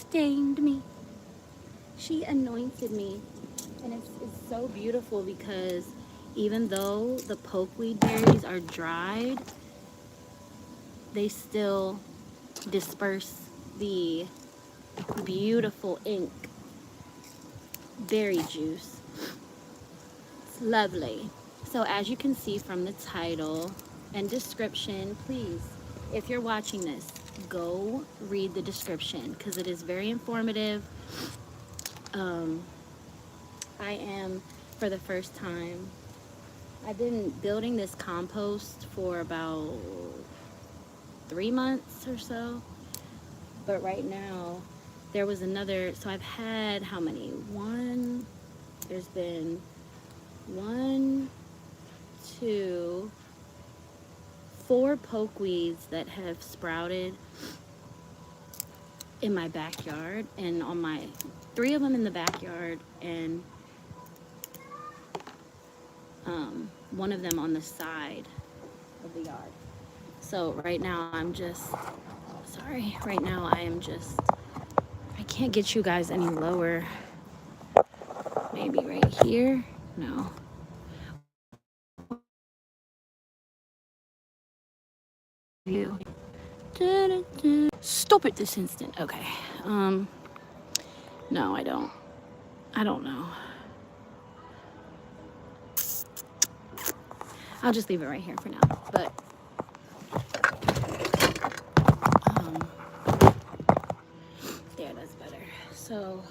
sustained me. She anointed me. And it's so beautiful because even though the pokeweed berries are dried, they still disperse the beautiful ink berry juice. It's lovely. So as you can see from the title and description, please, if you're watching this, go read the description because it is very informative. I am, for the first time, I've been building this compost for about 3 months or so, but right now there was another, so I've had how many? There's been 1, 2, 4 pokeweeds that have sprouted in my backyard, and on my 3 of them in the backyard, and 1 of them on the side of the yard. So right now I'm just, sorry, right now I am just, I can't get you guys any lower. Maybe right here? No. You. Stop it this instant. Okay. No, I don't know. I'll just leave it right here for now. But there, that's better. So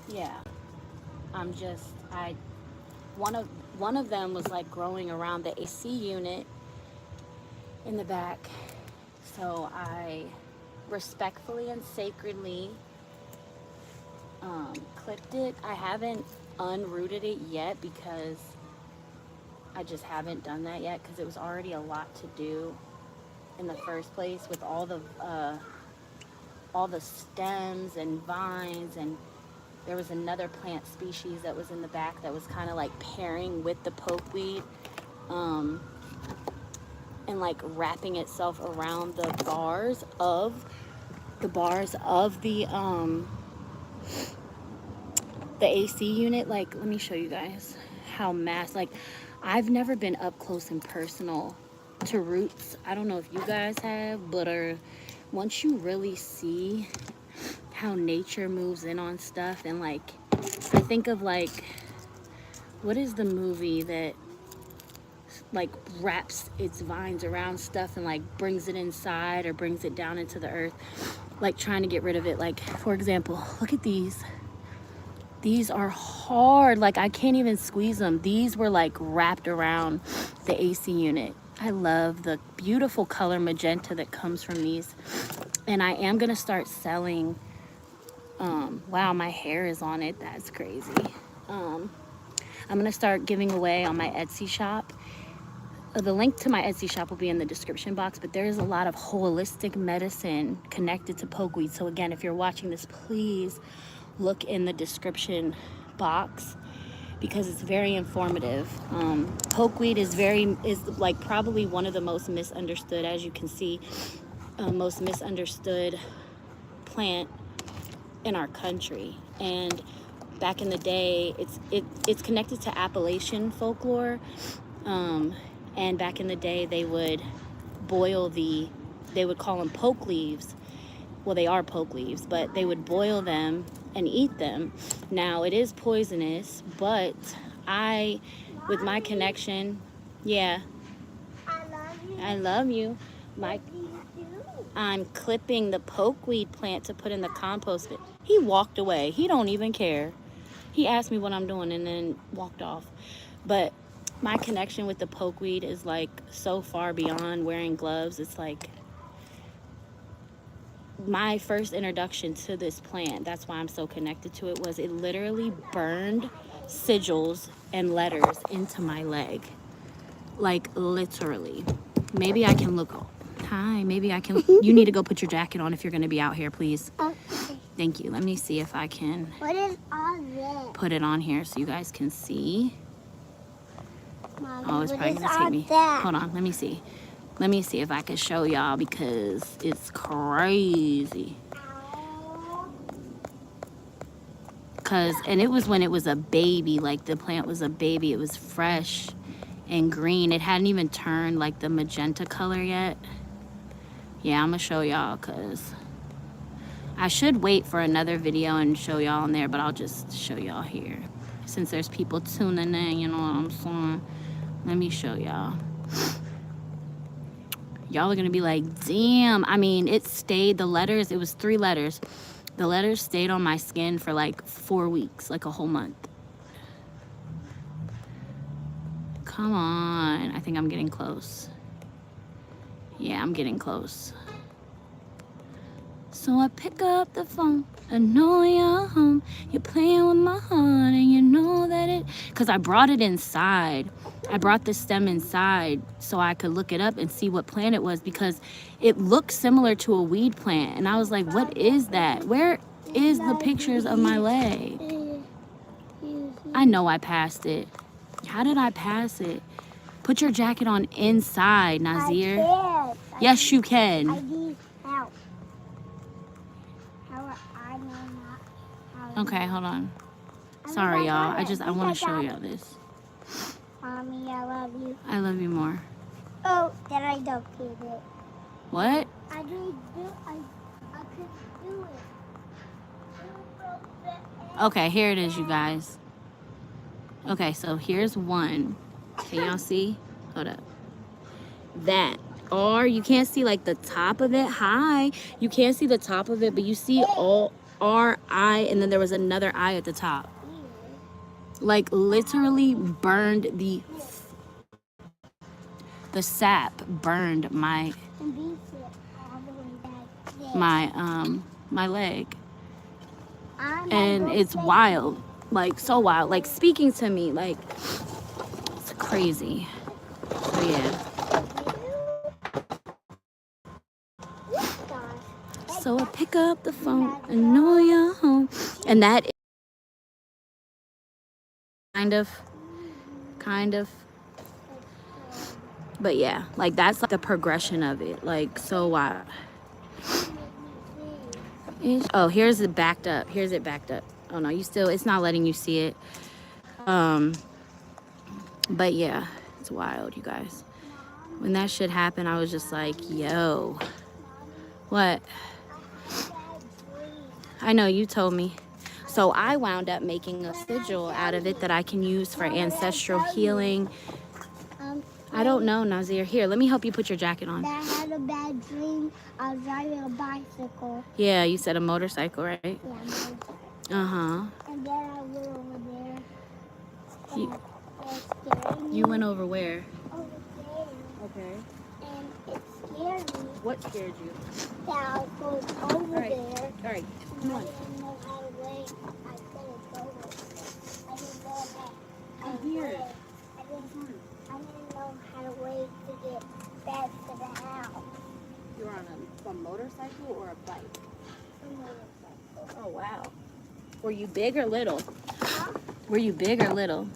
yeah, one of them was like growing around the AC unit in the back. So I respectfully and sacredly clipped it. I haven't unrooted it yet because I just haven't done that yet because it was already a lot to do in the first place with all the stems and vines, and there was another plant species that was in the back that was kind of like pairing with the pokeweed, and like wrapping itself around the bars of the AC unit. Like, let me show you guys how like, I've never been up close and personal to roots. I don't know if you guys have, but once you really see how nature moves in on stuff, and like, I think of like, what is the movie that like wraps its vines around stuff and like brings it inside or brings it down into the earth, like trying to get rid of it? Like, for example, look at these. These are hard, like I can't even squeeze them. These were like wrapped around the AC unit. I love the beautiful color magenta that comes from these. And I am gonna start selling, wow, my hair is on it, that's crazy. I'm gonna start giving away on my Etsy shop. The link to my Etsy shop will be in the description box, but there is a lot of holistic medicine connected to pokeweed. So again, if you're watching this, please look in the description box because it's very informative. Pokeweed is like probably one of the most misunderstood, as you can see, most misunderstood plant in our country. And back in the day, it's connected to Appalachian folklore. And back in the day, they would they would call them poke leaves. Well, they are poke leaves, but they would boil them and eat them. Now, it is poisonous, but with my connection, yeah. I love you. I'm clipping the pokeweed plant to put in the compost bin. He walked away. He don't even care. He asked me what I'm doing and then walked off. But my connection with the pokeweed is like so far beyond wearing gloves. It's like my first introduction to this plant, that's why I'm so connected to it, was it literally burned sigils and letters into my leg. Like, literally. Maybe I can look. Hi, maybe I can. You need to go put your jacket on if you're going to be out here, please. Okay. Thank you. Let me see if I can put it on here so you guys can see. Mommy, oh, it's probably going to take me. Hold on, let me see. Let me see if I can show y'all because it's crazy. and it was when it was a baby, like the plant was a baby. It was fresh and green. It hadn't even turned like the magenta color yet. Yeah, I'm gonna show y'all, because I should wait for another video and show y'all on there, but I'll just show y'all here since there's people tuning in, you know what I'm saying? Let me show y'all. Y'all are gonna be like, damn. I mean, it stayed, the letters, it was 3 letters. The letters stayed on my skin for like 4 weeks, like a whole month. Come on. I think I'm getting close. Yeah, I'm getting close. So I pick up the phone. I know you're home. You're playing with my heart, and you know that it... Because I brought it inside. I brought the stem inside so I could look it up and see what plant it was, because it looked similar to a weed plant. And I was like, what is that? Where is the pictures of my leg? I know I passed it. How did I pass it? Put your jacket on inside, Nazir. Yes, you can. I need help. Okay, hold on. Sorry, y'all. I want to show y'all this. Mommy, I love you. I love you more. Oh, then I don't get it. What? I couldn't do it. Okay, here it is, you guys. Okay, so here's one. Can y'all see? Hold up. That. Or you can't see like the top of it. Hi. You can't see the top of it, but you see all R-I, and then there was another I at the top. Like literally burned the sap burned my leg. And it's wild. Like so wild. Like speaking to me. Like it's crazy. So yeah. So I pick up the phone and know you're home. And that is kind of. But yeah, like that's like the progression of it. Like so wild. Oh, here's it backed up. Here's it backed up. Oh no, it's not letting you see it. But yeah, it's wild, you guys. When that shit happened, I was just like, yo. What? I know, you told me. So I wound up making a sigil out of it that I can use for ancestral healing. I don't know, Nazir. Here, let me help you put your jacket on. I had a bad dream. I was driving a bicycle. Yeah, you said a motorcycle, right? Yeah, a motorcycle. Uh-huh. And then I went over there. You went over where? Over there. Okay. And it scared me. What scared you? That I was going over there. All right, come on. I didn't know how to wait. I couldn't go there. I didn't know that. I'm here. I didn't know how to wait to get back to the house. You're on a motorcycle or a bike? A motorcycle. Oh, wow. Were you big or little? Huh? Were you big or little?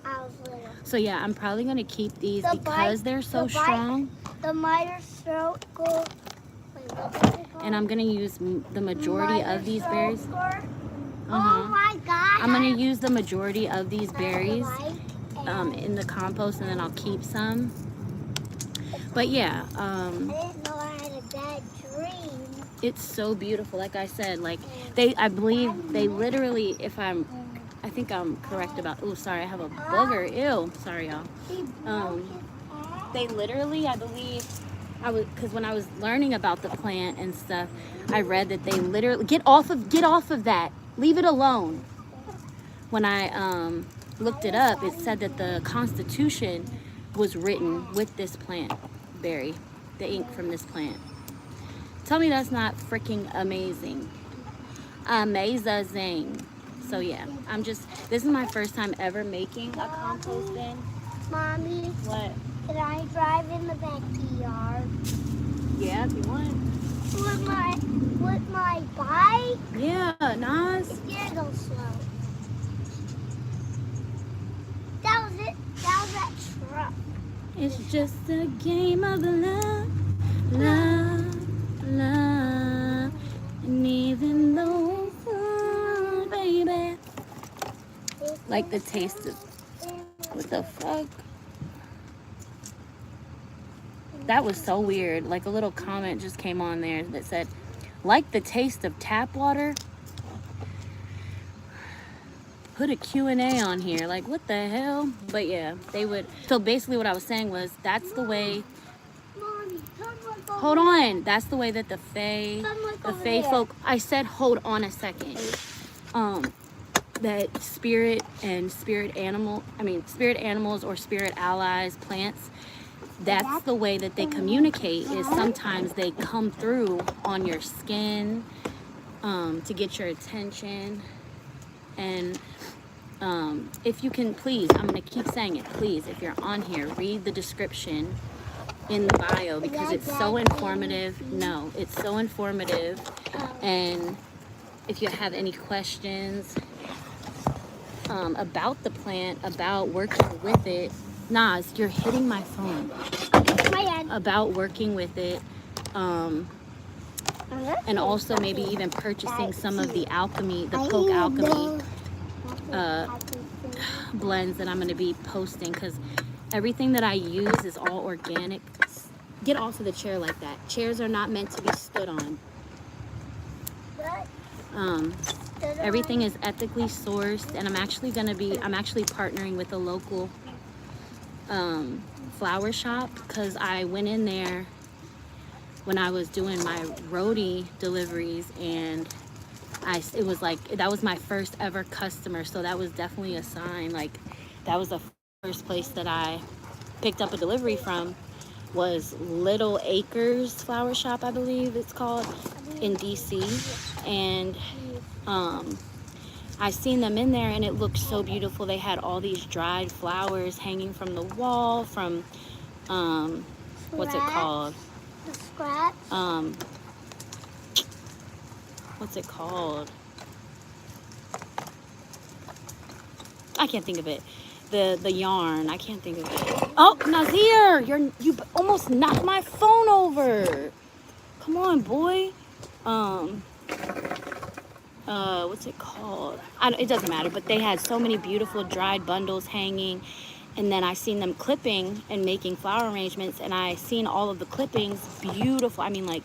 I was little. So yeah, I'm probably going to keep these The because bike, they're so strong. The motorcycle. Wait, what's it called? And I'm going to use the majority of these berries. Oh my God. I'm going to use the majority of these berries in the compost, and then I'll keep some. But yeah, I didn't know I had a bad dream. it's so beautiful. Like I said, like I believe they literally, I think I'm correct about, oh, sorry, I have a booger. Ew, sorry, y'all. They literally, I believe, because when I was learning about the plant and stuff, I read that they literally, get off of that. Leave it alone. When I looked it up, it said that the Constitution was written with this plant berry, the ink from this plant. Tell me that's not freaking amazing. Amazing. So yeah, this is my first time ever making a compost bin. Mommy, What? can I drive in the backyard? Yeah, if you want. With my bike? Yeah, Nas. It's gonna go slow. That was it. That was that truck. It's just a game of love, love, love. And even though it's hard, baby, Like the taste of, what the fuck? That was so weird. Like a little comment just came on there that said, like the taste of tap water? Put a Q&A on here. Like, what the hell? But yeah, they would. So basically what I was saying was, that's the way. Mommy, Hold on. That's the way that the Fae folk. I said, hold on a second. That spirit animals or spirit allies, plants, that's the way that they communicate, is sometimes they come through on your skin to get your attention. And if you can, please, I'm going to keep saying it, please, if you're on here, read the description in the bio, because it's so informative. No, it's so informative. And if you have any questions about the plant, about working with it, Nas, you're hitting my phone. About working with it, and also maybe even purchasing some of the alchemy, the Poke alchemy blends that I'm going to be posting, because everything that I use is all organic. Get off of the chair like that. Chairs are not meant to be stood on. Everything is ethically sourced, and I'm actually partnering with a local flower shop, because I went in there when I was doing my roadie deliveries, and it was like, that was my first ever customer, so that was definitely a sign. Like, that was the first place that I picked up a delivery from, was Little Acres Flower Shop, I believe it's called, in DC. And I seen them in there, and it looked so beautiful. They had all these dried flowers hanging from the wall, from what's it called? The scraps? What's it called? I can't think of it. The yarn. I can't think of it. Oh, Nazir, you almost knocked my phone over. Come on, boy. What's it called? It doesn't matter, but they had so many beautiful dried bundles hanging. And then I seen them clipping and making flower arrangements, and I seen all of the clippings, beautiful, I mean, like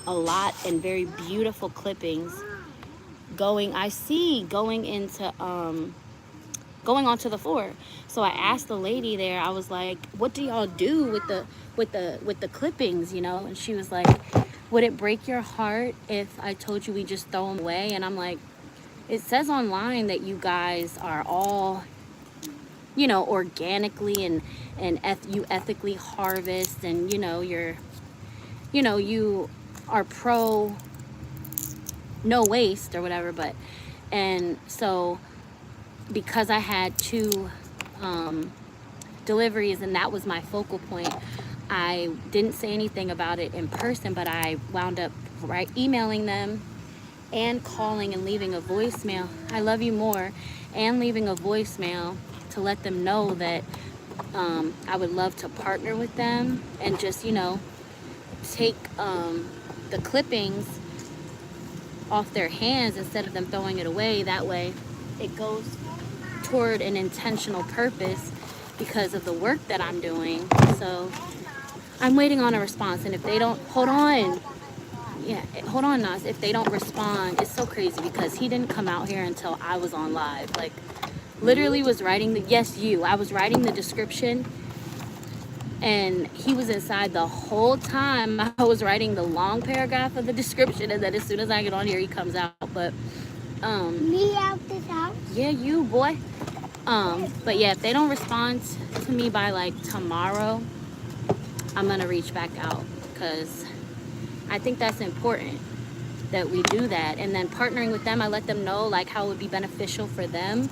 a lot, and very beautiful clippings going into going onto the floor. So I asked the lady there, I was like, what do y'all do with the clippings, you know? And she was like, would it break your heart if I told you we just throw them away? And I'm like, it says online that you guys are all, you know, organically and you ethically harvest, and you are pro no waste or whatever. But, and so because I had 2 deliveries, and that was my focal point, I didn't say anything about it in person, but I wound up emailing them and calling and leaving a voicemail. I love you more. And leaving a voicemail to let them know that I would love to partner with them and just, take the clippings off their hands instead of them throwing it away. That way it goes toward an intentional purpose because of the work that I'm doing. So I'm waiting on a response, and if they don't, hold on, Nas, if they don't respond, it's so crazy because he didn't come out here until I was on live. Like, literally was writing I was writing the description, and he was inside the whole time I was writing the long paragraph of the description, and then as soon as I get on here, he comes out. But me out this house? Yeah, you, boy. But yeah, if they don't respond to me by like tomorrow, I'm gonna reach back out, because I think that's important that we do that. And then partnering with them, I let them know like how it would be beneficial for them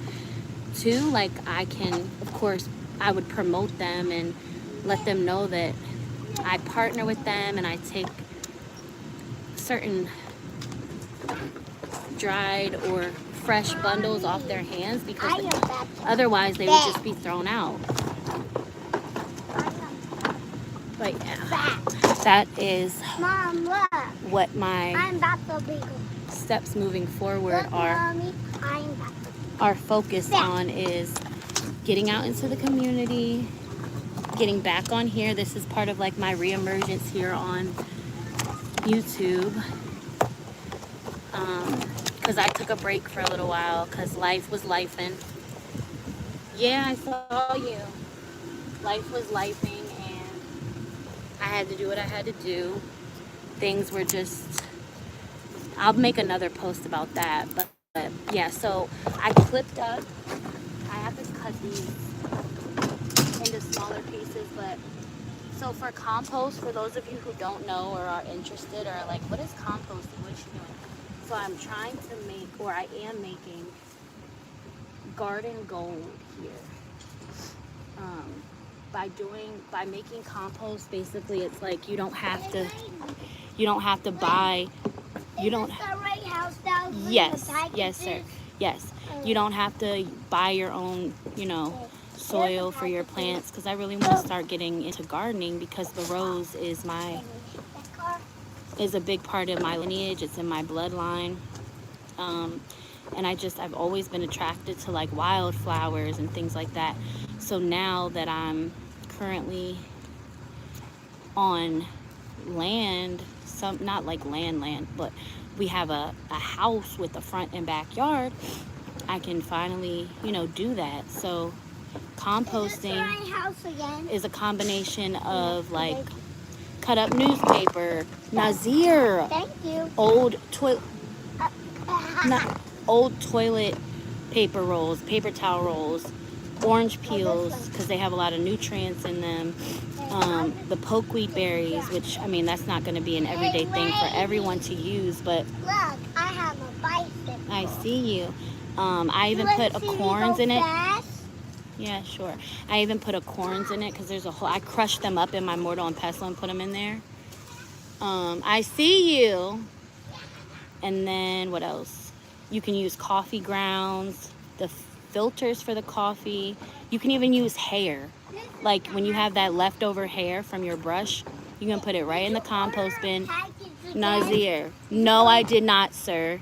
too. Like, I can, of course, I would promote them and let them know that I partner with them, and I take certain dried or fresh bundles off their hands, because otherwise they would just be thrown out. But yeah, that is Mom, look. what my I'm about to be. steps moving forward Look, are. Mommy, I'm about to be. our focus on is getting out into the community, getting back on here. This is part of like my reemergence here on YouTube. Because I took a break for a little while because life was lifing. Yeah, I saw you. Life was lifing and I had to do what I had to do. Things were just, I'll make another post about that. But yeah, so I clipped up. I have to cut these into smaller pieces, but so for compost, for those of you who don't know or are interested or are like, what is composting? What is she doing? So I'm trying to make, or I am making, garden gold here. By making compost, basically it's like you don't have to buy, you don't, yes, yes sir, yes, you don't have to buy your own, you know, soil for your plants, because I really want to start getting into gardening because the rose is a big part of my lineage. It's in my bloodline. And I've always been attracted to like wildflowers and things like that. So now that I'm currently on land, not like land, but we have a house with a front and backyard, I can finally, you know, do that. So composting is a combination of like cut up newspaper, Nazir, Thank you. old toilet paper rolls, paper towel rolls, orange peels, because they have a lot of nutrients in them. The pokeweed berries, which, I mean, that's not going to be an everyday thing for everyone to use, but Look, I have a bicycle. I see you. I even put acorns in it. Yeah, sure. I even put acorns in it because there's I crushed them up in my mortar and pestle and put them in there. I see you. And then what else? You can use coffee grounds, the filters for the coffee. You can even use hair. Like when you have that leftover hair from your brush, you can put it right in the compost bin. Nazir. No, I did not, sir.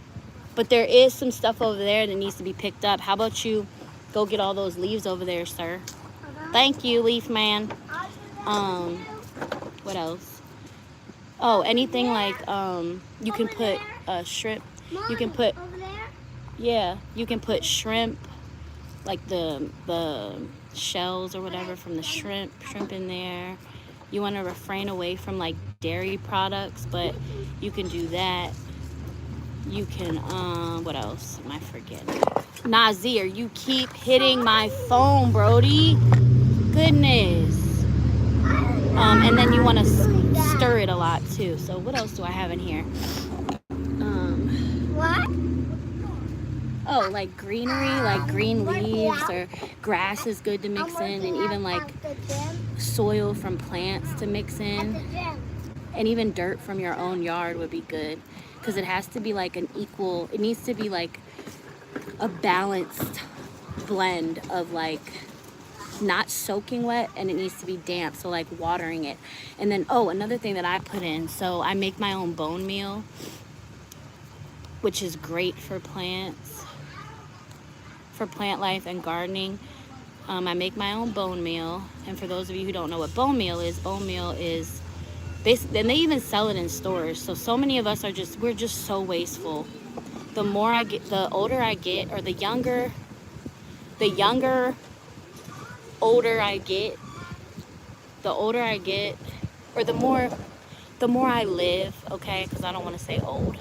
But there is some stuff over there that needs to be picked up. How about you go get all those leaves over there, sir? Thank you, leaf man. What else? Oh, anything like you can put shrimp. You can put, yeah, you can put shrimp, like the shells or whatever from the shrimp in there. You want to refrain away from like dairy products, but you can do that. You can what else am I forgetting? Nazir, you keep hitting my phone, Brody. Goodness. And then you want to stir it a lot too. So what else do I have in here? What? Oh, like greenery, like green leaves or grass is good to mix in, and even like soil from plants to mix in, and even dirt from your own yard would be good, because it has to be like an equal, it needs to be like a balanced blend of like not soaking wet, and it needs to be damp, so like watering it. And then another thing that I put in, so I make my own bone meal, which is great for plants, for plant life and gardening. I make my own bone meal, and for those of you who don't know what bone meal is basically, and they even sell it in stores. So many of us we're just so wasteful. The more I get, the older I get, or the older I get, or the more I live, okay, because I don't want to say old.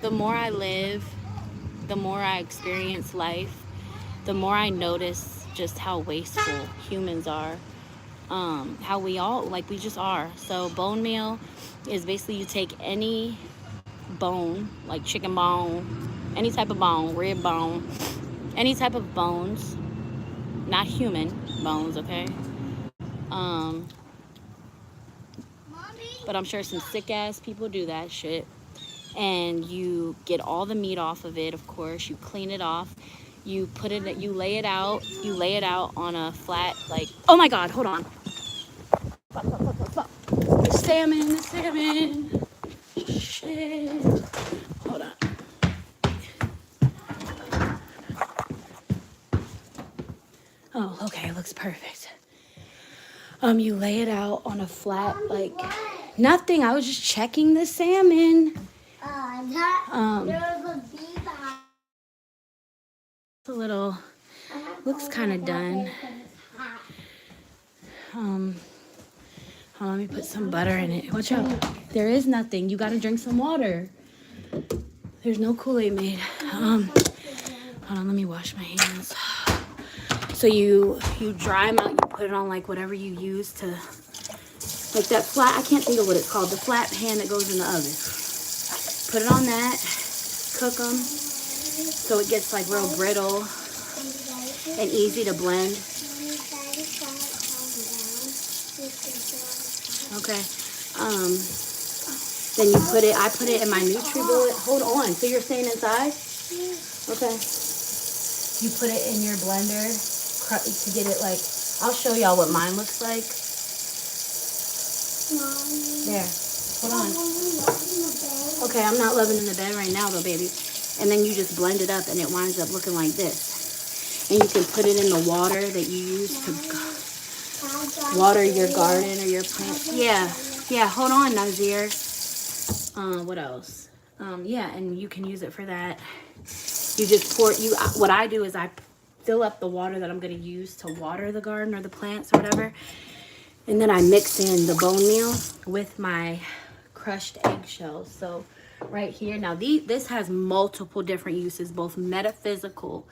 The more I live, the more I experience life, the more I notice just how wasteful humans are. How we just are. So bone meal is basically you take any bone, like chicken bone, any type of bone, rib bone, any type of bones, not human bones, okay? But I'm sure some sick ass people do that shit. And you get all the meat off of it, of course. You clean it off. You lay it out on a flat, like, oh my God, hold on. The salmon. Shit. Hold on. looks perfect. You lay it out on a flat, like, nothing. I was just checking the salmon. There's a bee behind. It's a little, looks kind of done. Hold on, let me put some butter in it. Watch out. There is nothing. You gotta drink some water. There's no Kool-Aid made. Hold on, let me wash my hands. So you dry them out, you put it on like whatever you use to, like that flat, I can't think of what it's called, the flat pan that goes in the oven. Put it on that, cook them, so it gets like real brittle and easy to blend. Okay. Then you put it, I put it in my Nutri-Bullet. Hold on, so you're staying inside? Okay. You put it in your blender to get it like, I'll show y'all what mine looks like. There, hold on. Okay, I'm not loving in the bed right now though, baby. And then you just blend it up and it winds up looking like this. And you can put it in the water that you use to water your garden or your plants. Yeah, hold on, Nazir. What else? Yeah, and you can use it for that. You just pour, what I do is I fill up the water that I'm going to use to water the garden or the plants or whatever. And then I mix in the bone meal with my crushed eggshells. So right here, now this has multiple different uses, both metaphysical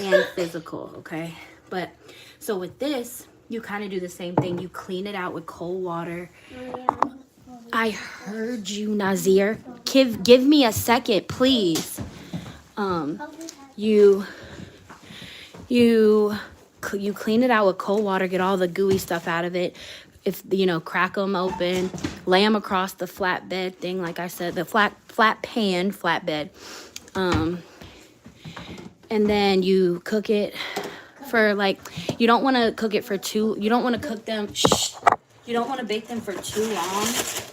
and physical, okay? But so with this, you kind of do the same thing. You clean it out with cold water. I heard you, Nazir. Give me a second, please. You clean it out with cold water, get all the gooey stuff out of it. If crack them open, lay them across the flatbed thing, like I said, the flat pan, flatbed. And then you cook it for like, you don't want to cook it for you don't want to cook them, you don't want to bake them for too long,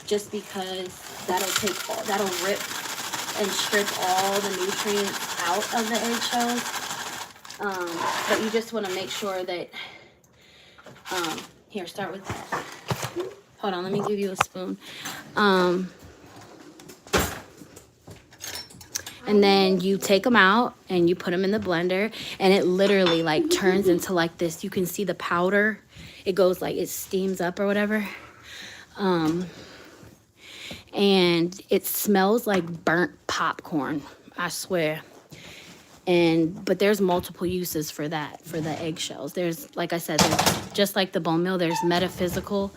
just because that'll rip and strip all the nutrients out of the eggshells. But you just want to make sure that, here, start with that. Hold on, let me give you a spoon. And then you take them out and you put them in the blender, and it literally like turns into like this. You can see the powder. It goes like, it steams up or whatever. And it smells like burnt popcorn, I swear. But there's multiple uses for that, for the eggshells. There's, like I said, there's, just like the bone meal, there's metaphysical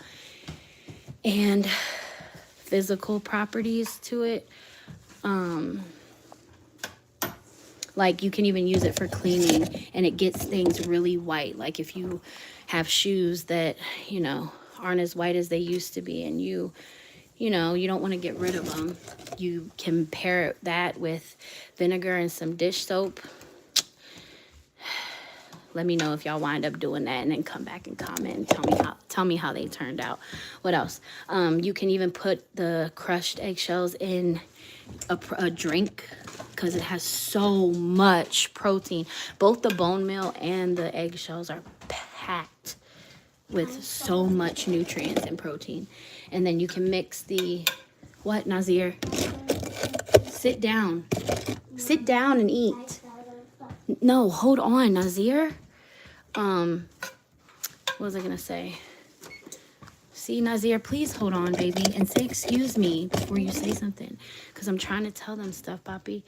and physical properties to it. Like you can even use it for cleaning, and it gets things really white. Like if you have shoes that, aren't as white as they used to be, and you don't want to get rid of them, you can pair that with vinegar and some dish soap. Let me know if y'all wind up doing that, and then come back and comment and tell me how they turned out. What else? You can even put the crushed eggshells in a drink, because it has so much protein. Both the bone meal and the eggshells are packed with so much nutrients and protein. And then you can mix what, Nazir? Sit down. Sit down and eat. No, hold on, Nazir. What was I gonna say? See, Nazir, please hold on, baby, and say excuse me before you say something, because I'm trying to tell them stuff, Papi.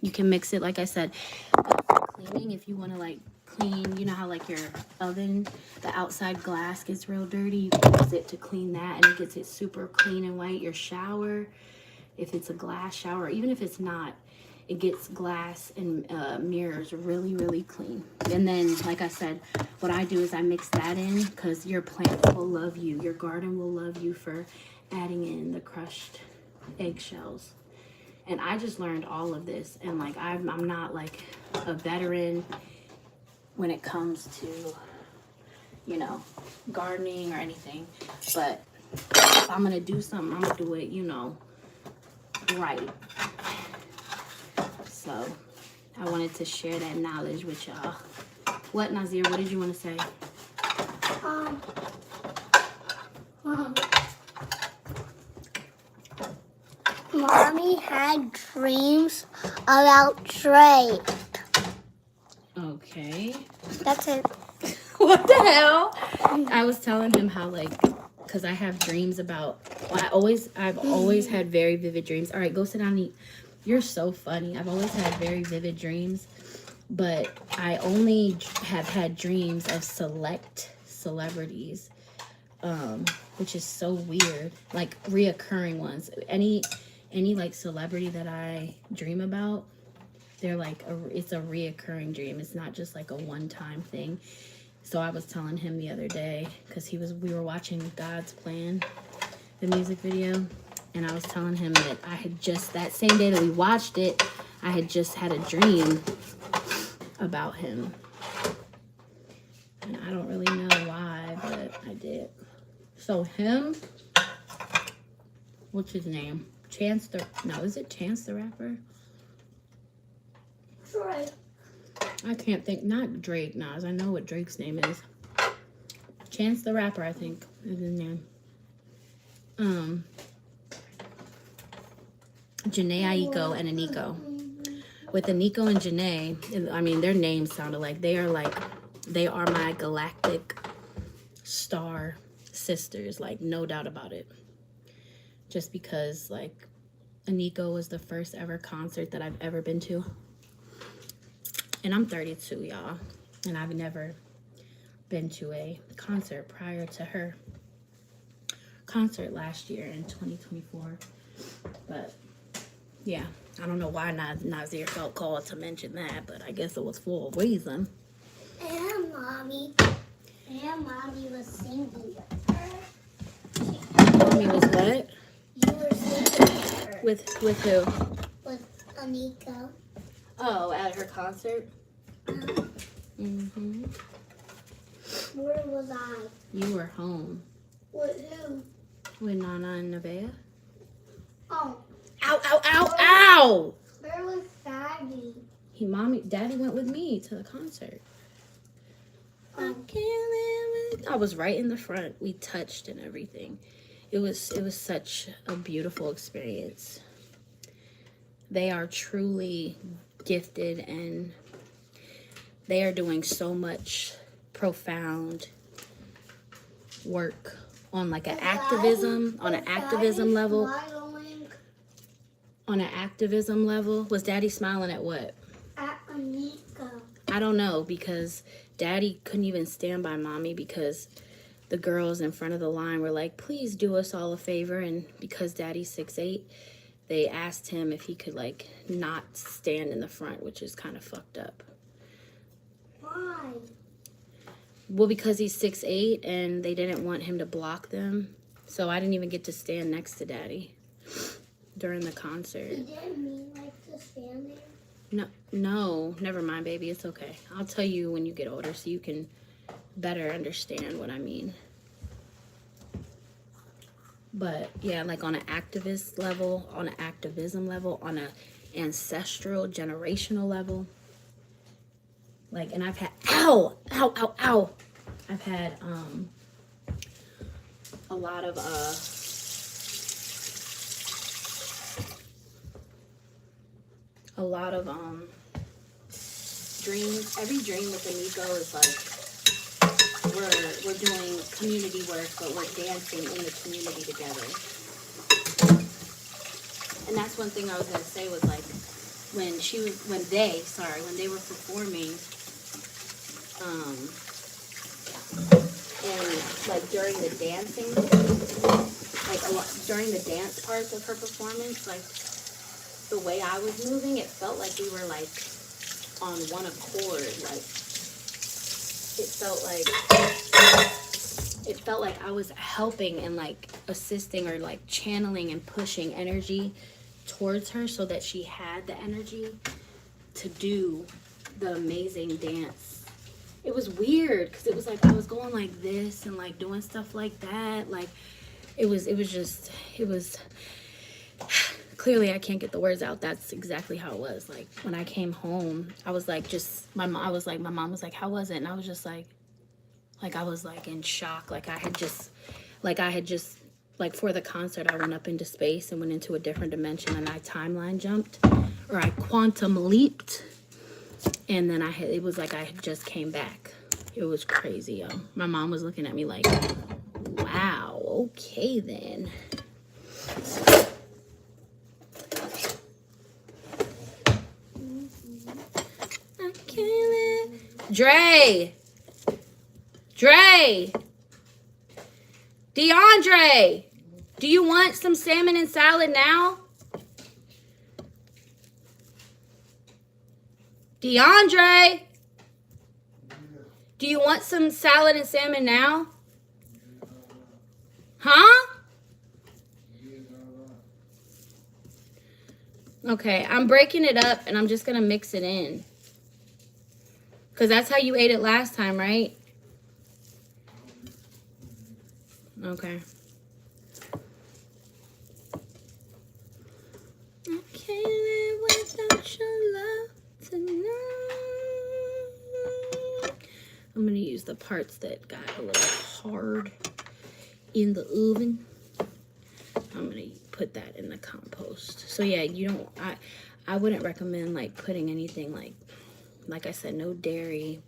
You can mix it, like I said, for cleaning. If you want to like clean, you know how like your oven, the outside glass gets real dirty, you can use it to clean that, and it gets it super clean and white. Your shower, if it's a glass shower, even if it's not, it gets glass and mirrors really, really clean. And then, like I said, what I do is I mix that in, because your plants will love you. Your garden will love you for adding in the crushed eggshells. And I just learned all of this. And like, I'm not like a veteran when it comes to, gardening or anything. But if I'm going to do something, I'm going to do it, right. So I wanted to share that knowledge with y'all. What, Nazir? What did you want to say? Mommy had dreams about Drake. Okay. That's it. What the hell? I was telling him how, like, because I have dreams about, well, I've always had very vivid dreams. All right, go sit down and eat. You're so funny. I've always had very vivid dreams, but I only have had dreams of select celebrities, which is so weird. Like reoccurring ones. Any like celebrity that I dream about, they're like it's a reoccurring dream. It's not just like a one-time thing. So I was telling him the other day, because we were watching God's Plan, the music video, and I was telling him that I had just, that same day that we watched it, I had just had a dream about him. And I don't really know why, but I did. So him, what's his name? Chance the Rapper? Drake. I can't think, not Drake, Nas. I know what Drake's name is. Chance the Rapper, I think, is his name. Janae Iykyk and Aniko. With Aniko and Janae, I mean, their names sounded like they are my galactic star sisters, like, no doubt about it. Just because, like, Aniko was the first ever concert that I've ever been to. And I'm 32, y'all. And I've never been to a concert prior to her concert last year in 2024. But, yeah. I don't know why Nazir felt called to mention that, but I guess it was for a reason. And Mommy was singing with her. Mommy was what? You were singing with her. With who? With Aniko. Oh, at her concert? Mm-hmm. Where was I? You were home. With who? With Nana and Nevaeh. Oh. Ow, ow, ow, ow! Where was Daddy? Daddy went with me to the concert. I can't live with... I was right in the front. We touched and everything. It was such a beautiful experience. They are truly gifted, and they are doing so much profound work on like an activism level. On an activism level. Was Daddy smiling at what? At Aniko. I don't know, because Daddy couldn't even stand by Mommy because the girls in front of the line were like, please do us all a favor. And because Daddy's 6'8", they asked him if he could like not stand in the front, which is kind of fucked up. Why? Well, because he's 6'8", and they didn't want him to block them. So I didn't even get to stand next to Daddy during the concert. He didn't mean like to stand there? No, never mind, baby. It's okay. I'll tell you when you get older so you can better understand what I mean. But yeah, like on an activist level, on an activism level, on an ancestral, generational level. Like, and I've had, ow! I've had a lot of dreams. Every dream with Aniko is like we're doing community work, but we're dancing in the community together. And that's one thing I was gonna say was like when they were performing, and like during the dancing, during the dance parts of her performance, like the way I was moving, it felt like we were like on one accord. Like it felt like I was helping and like assisting or like channeling and pushing energy towards her so that she had the energy to do the amazing dance. It was weird because it was like I was going like this and like doing stuff like that. Like it was clearly I can't get the words out. That's exactly how it was. Like when I came home, I was like, my mom was like, how was it? And I was just like I was like in shock. Like I had just, like for the concert, I went up into space and went into a different dimension, and I timeline jumped, or I quantum leaped, and then it was like I had just came back. It was crazy, yo. My mom was looking at me like, wow, okay then. I can't live. Dre! DeAndre! Do you want some salmon and salad now? DeAndre! Do you want some salad and salmon now? Huh? Okay, I'm breaking it up and I'm just gonna mix it in. Because that's how you ate it last time, right? Okay. I can't live without your love tonight. I'm gonna use the parts that got a little hard in the oven. I'm gonna put that in the compost. So yeah, I wouldn't recommend like putting anything like I said, no dairy,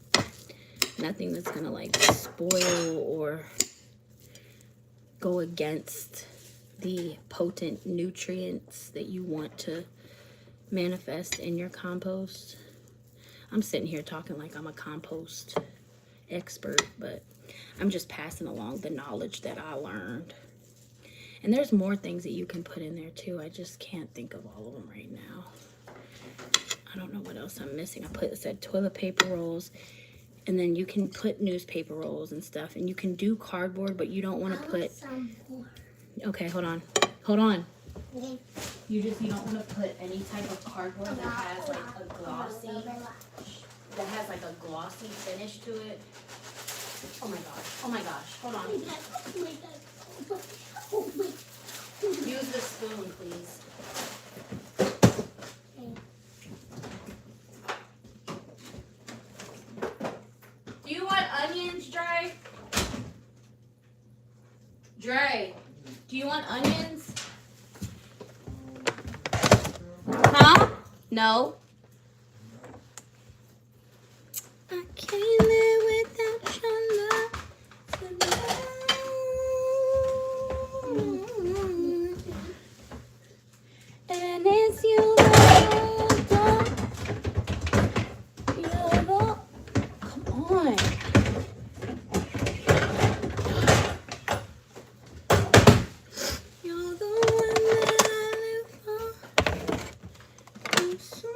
nothing that's gonna like spoil or go against the potent nutrients that you want to manifest in your compost. I'm sitting here talking like I'm a compost expert, but I'm just passing along the knowledge that I learned. And there's more things that you can put in there too. I just can't think of all of them right now. I don't know what else I'm missing. I said toilet paper rolls, and then you can put newspaper rolls and stuff, and you can do cardboard, but you don't want to put. Okay, hold on. You don't want to put any type of cardboard that has like a glossy finish to it. Oh my gosh. Hold on. Use the spoon, please. Do you want onions, Dre? Do you want onions? Huh? No. I can't live without your love tonight. And it's you that come on. You're the one that I live for. I'm so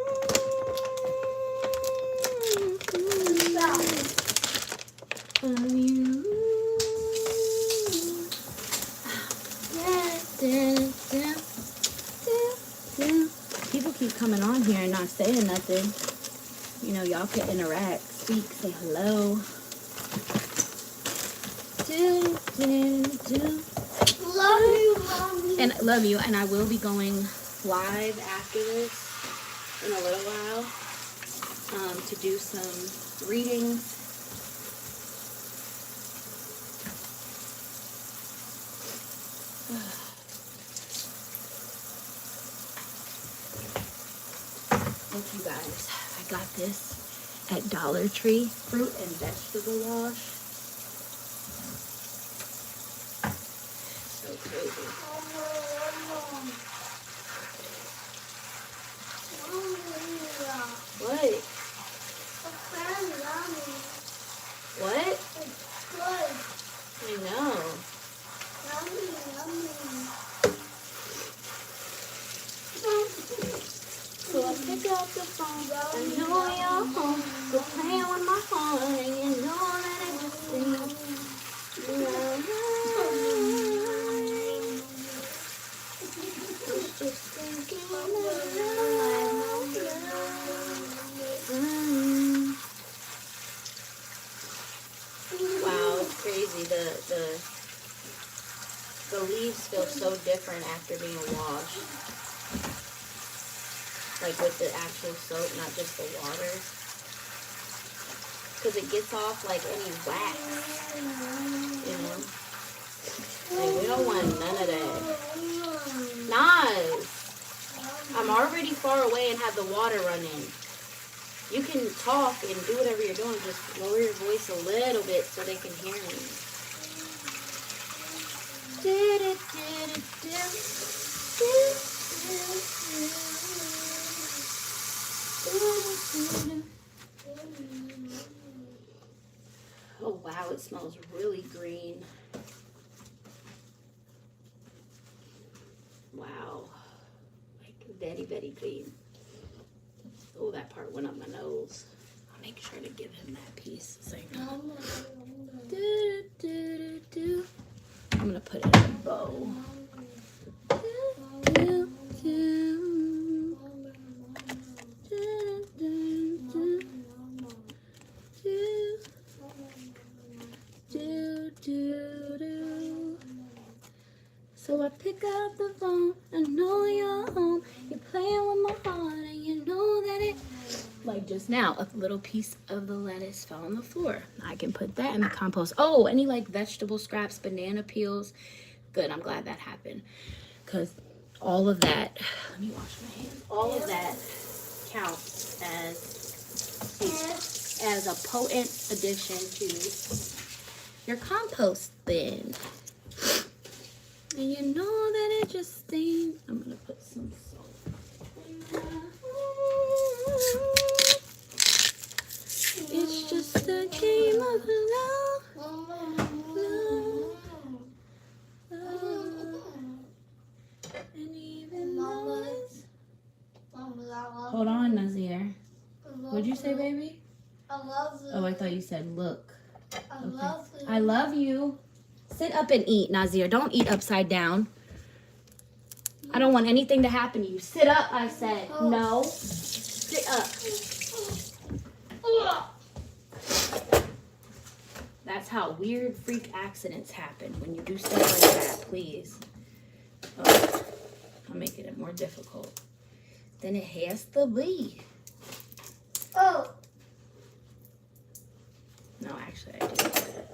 of you. People keep coming on here and not saying nothing. You know, y'all can interact, speak, say hello. Love you. And I will be going live after this in a little while to do some readings. Look, you guys, I got this at Dollar Tree, fruit and vegetable wash. So crazy. What? What? I know. So I pick up the phone, I know you're home, go playing with my phone, and you know that it just seems. Just thinking wow, it's crazy. The leaves feel so different after being washed. Like with the actual soap, not just the water. Because it gets off like any wax, you know? Like we don't want none of that. Nas, I'm already far away and have the water running. You can talk and do whatever you're doing, just lower your voice a little bit so they can hear me. Oh wow, it smells really green. Wow, like very, very green. Oh, that part went up my nose. I'll make sure to give him that piece. So I'm gonna put it in a bow. So I pick up the phone, I know you're home. You're playing with my heart, and you know that it. Like just now, a little piece of the lettuce fell on the floor. I can put that in the compost. Oh, any like vegetable scraps, banana peels. Good, I'm glad that happened. Because all of that, let me wash my hands. All of that counts as a potent addition to your compost bin. And you know that it just stains. I'm going to put some salt in there. It's just a game of love. And even though it's... Hold on, Nazir. What'd you say, baby? I love you. Oh, I thought you said look. I love you. I love you. Sit up and eat, Nazir. Don't eat upside down. I don't want anything to happen to you. Sit up, I said. No. Sit up. That's how weird freak accidents happen when you do stuff like that, please. Oh, I'll make it more difficult than it has to be. Oh. No, actually, I did that.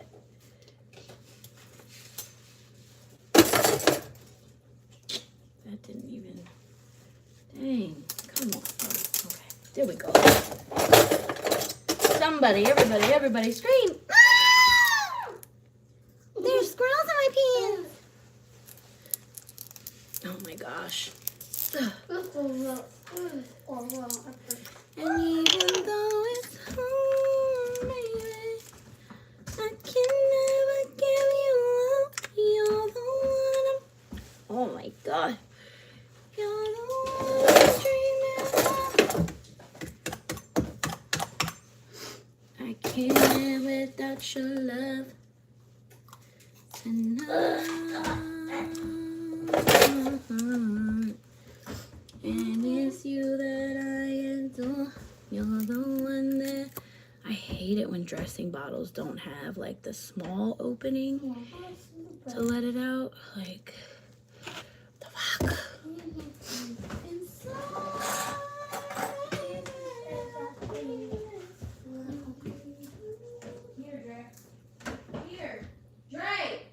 That didn't even... Dang. Come on. Oh, okay. There we go. Somebody, everybody scream. Ah! There's squirrels in my pants. Oh my gosh. Ugh. And even though it's hard, baby, I can never give you up. You're the one oh my God. You're the one I'm dreaming of. I can't live without your love tonight. And it's you that I adore. You're the one that... I hate it when dressing bottles don't have like the small opening to let it out. Like, the fuck? Here, Dre. Here, Dre.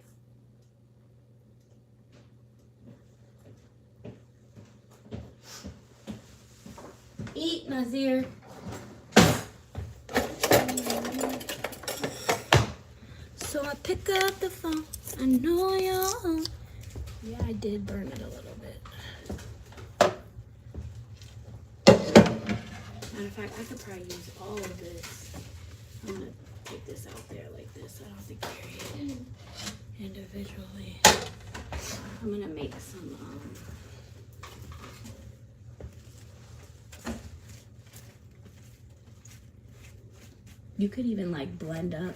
Eat, Nazir. So I pick up the phone. I know you're home. Yeah, I did burn it a little bit. Matter of fact, I could probably use all of this. I'm gonna take this out there like this. I don't have to carry it individually. I'm gonna make some you could even like blend up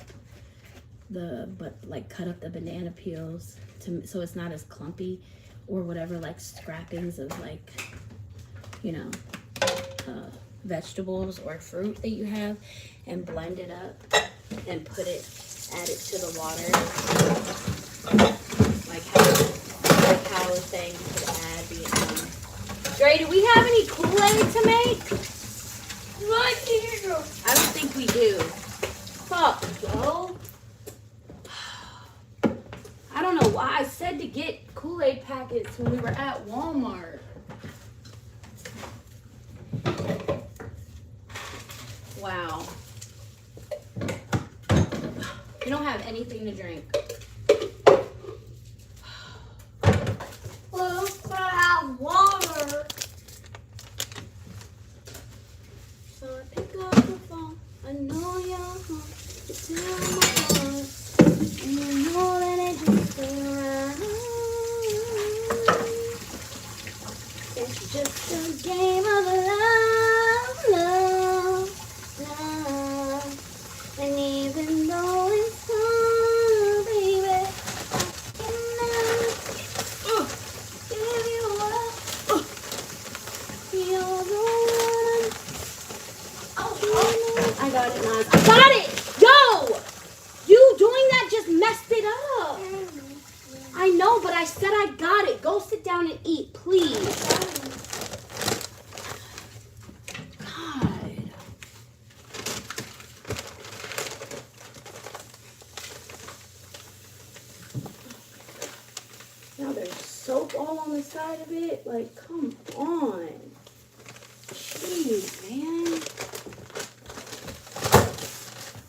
like cut up the banana peels so it's not as clumpy, or whatever like scrappings of like, you know, vegetables or fruit that you have, and blend it up and add it to the water. Like how I was saying, you could add the Dre, do we have any Kool-Aid to make? Right here. I don't think we do. Fuck, yo. I don't know why I said to get Kool-Aid packets when we were at Walmart. Wow. We don't have anything to drink. Well, I have water. So I pick up the phone. I know you're home. It's in my heart. And you know that it just ain't right. It's just a game of love, love, love. And even though it's hard, baby, I can never give you up. You're the one. Oh, I got it, Naz. I got it! Yo! You doing that just messed it up. I know, but I said I got it. Go sit down and eat, please. God. Now there's soap all on the side of it. Like, come on. Jeez, man.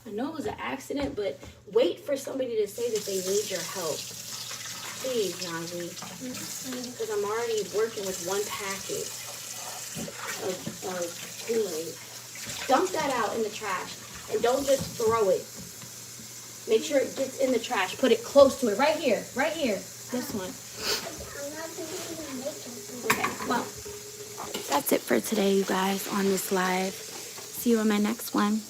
I know it was an accident, but wait for somebody to say that they need your help. Please, Nazi. Because I'm already working with one packet of Kool-Aid. Dump that out in the trash. And don't just throw it. Make sure it gets in the trash. Put it close to it. Right here. Right here. This one. Okay, well, that's it for today, you guys, on this live. See you on my next one.